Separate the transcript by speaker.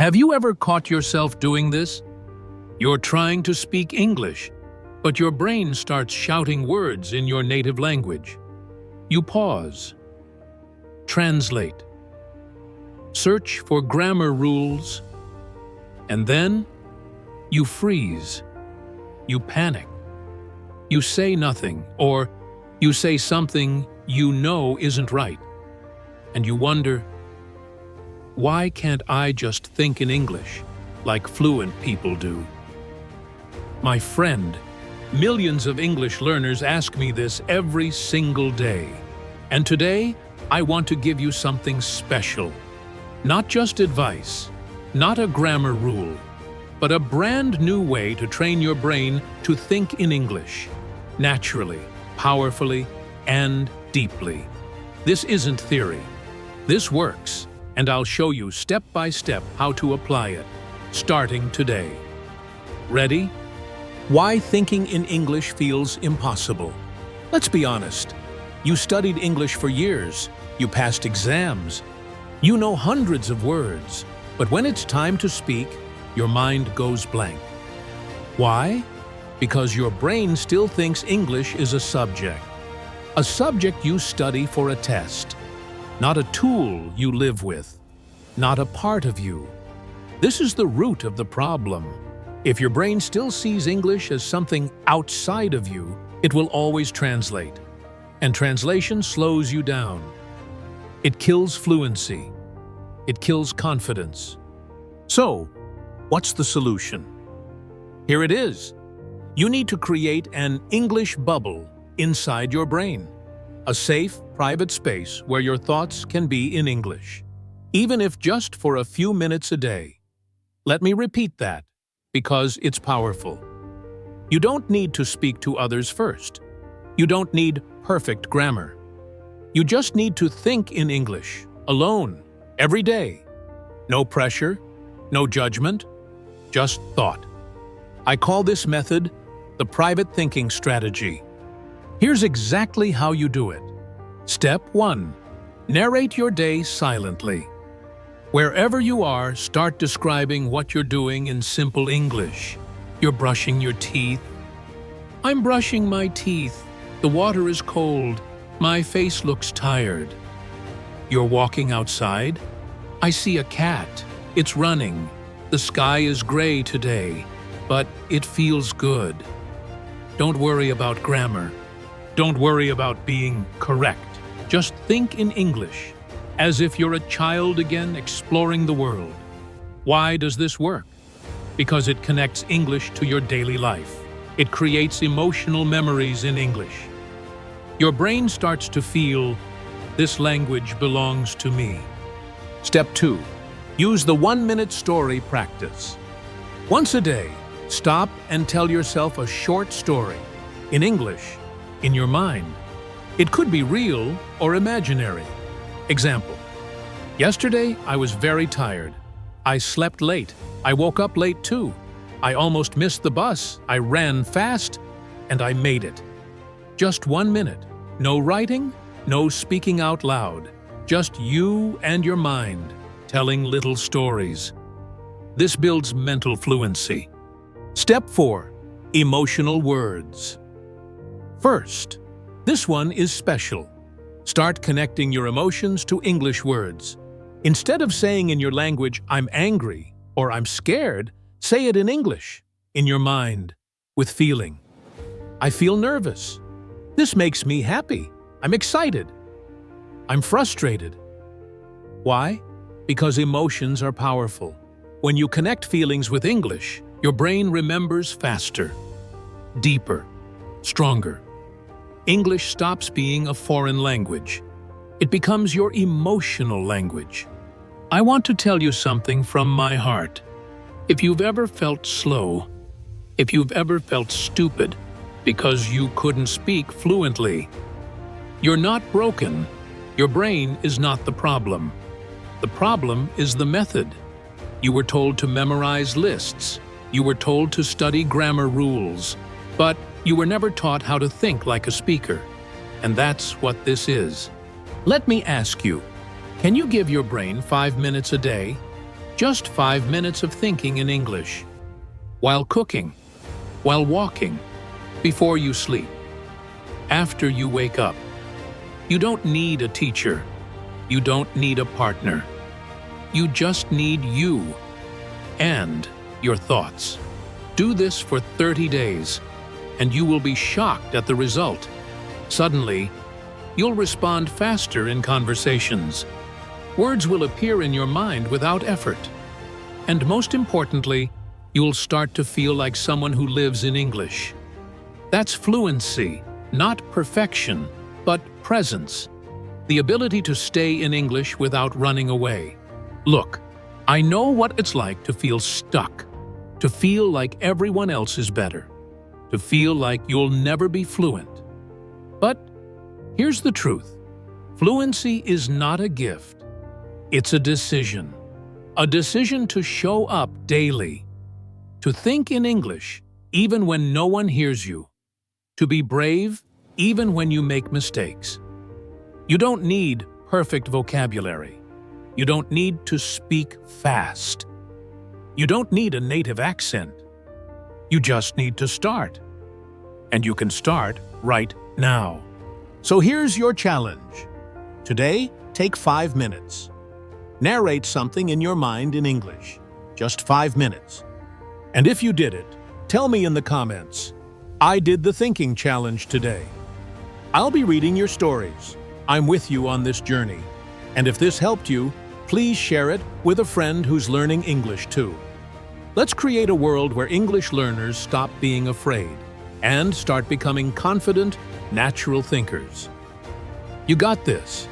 Speaker 1: Have you ever caught yourself doing this? You're trying to speak English, but your brain starts shouting words in your native language. You pause, translate, search for grammar rules, and then you freeze. You panic. You say nothing, or you say something you know isn't right. And you wonder, why can't I just think in English like fluent people do? My friend, millions of English learners ask me this every single day. And today, I want to give you something special. Not just advice, not a grammar rule, but a brand new way to train your brain to think in English, naturally, powerfully, and deeply. This isn't theory. This works, and I'll show you step by step how to apply it, starting today. Ready? Why thinking in English feels impossible. Let's be honest. You studied English for years, you passed exams, you know hundreds of words, but when it's time to speak, your mind goes blank. Why? Because your brain still thinks English is a subject you study for a test, not a tool you live with, not a part of you. This is the root of the problem. If your brain still sees English as something outside of you, it will always translate. And translation slows you down. It kills fluency. It kills confidence. So, what's the solution? Here it is. You need to create an English bubble inside your brain. A safe, private space where your thoughts can be in English, even if just for a few minutes a day. Let me repeat that, because it's powerful. You don't need to speak to others first. You don't need perfect grammar. You just need to think in English, alone, every day. No pressure, no judgment, just thought. I call this method the private thinking strategy. Here's exactly how you do it. Step 1. Narrate your day silently. Wherever you are, start describing what you're doing in simple English. You're brushing your teeth. I'm brushing my teeth. The water is cold. My face looks tired. You're walking outside. I see a cat. It's running. The sky is gray today, but it feels good. Don't worry about grammar. Don't worry about being correct. Just think in English, as if you're a child again exploring the world. Why does this work? Because it connects English to your daily life. It creates emotional memories in English. Your brain starts to feel, this language belongs to me. Step 2. Use the 1-minute story practice. Once a day, stop and tell yourself a short story, in English, in your mind. It could be real or imaginary. Example: yesterday I was very tired. I slept late. I woke up late too. I almost missed the bus. I ran fast, and I made it. Just 1 minute. No writing, no speaking out loud. Just you and your mind, telling little stories. This builds mental fluency. Step 4. Emotional words. First, this one is special. Start connecting your emotions to English words. Instead of saying in your language, I'm angry or I'm scared, say it in English, in your mind, with feeling. I feel nervous. This makes me happy. I'm excited. I'm frustrated. Why? Because emotions are powerful. When you connect feelings with English, your brain remembers faster, deeper, stronger. English stops being a foreign language. It becomes your emotional language. I want to tell you something from my heart. If you've ever felt slow, if you've ever felt stupid because you couldn't speak fluently, you're not broken. Your brain is not the problem. The problem is the method. You were told to memorize lists. You were told to study grammar rules. But you were never taught how to think like a speaker. And that's what this is. Let me ask you, can you give your brain 5 minutes a day? Just 5 minutes of thinking in English. While cooking, while walking, before you sleep, after you wake up. You don't need a teacher. You don't need a partner. You just need you and your thoughts. Do this for 30 days, and you will be shocked at the result. Suddenly, you'll respond faster in conversations. Words will appear in your mind without effort. And most importantly, you'll start to feel like someone who lives in English. That's fluency, not perfection, but presence. The ability to stay in English without running away. Look, I know what it's like to feel stuck, to feel like everyone else is better, to feel like you'll never be fluent. But here's the truth. Fluency is not a gift. It's a decision. A decision to show up daily, to think in English even when no one hears you, to be brave even when you make mistakes. You don't need perfect vocabulary. You don't need to speak fast. You don't need a native accent. You just need to start. And you can start right now. So here's your challenge. Today, take 5 minutes. Narrate something in your mind in English. Just 5 minutes. And if you did it, tell me in the comments, I did the thinking challenge today. I'll be reading your stories. I'm with you on this journey. And if this helped you, please share it with a friend who's learning English too. Let's create a world where English learners stop being afraid and start becoming confident, natural thinkers. You got this.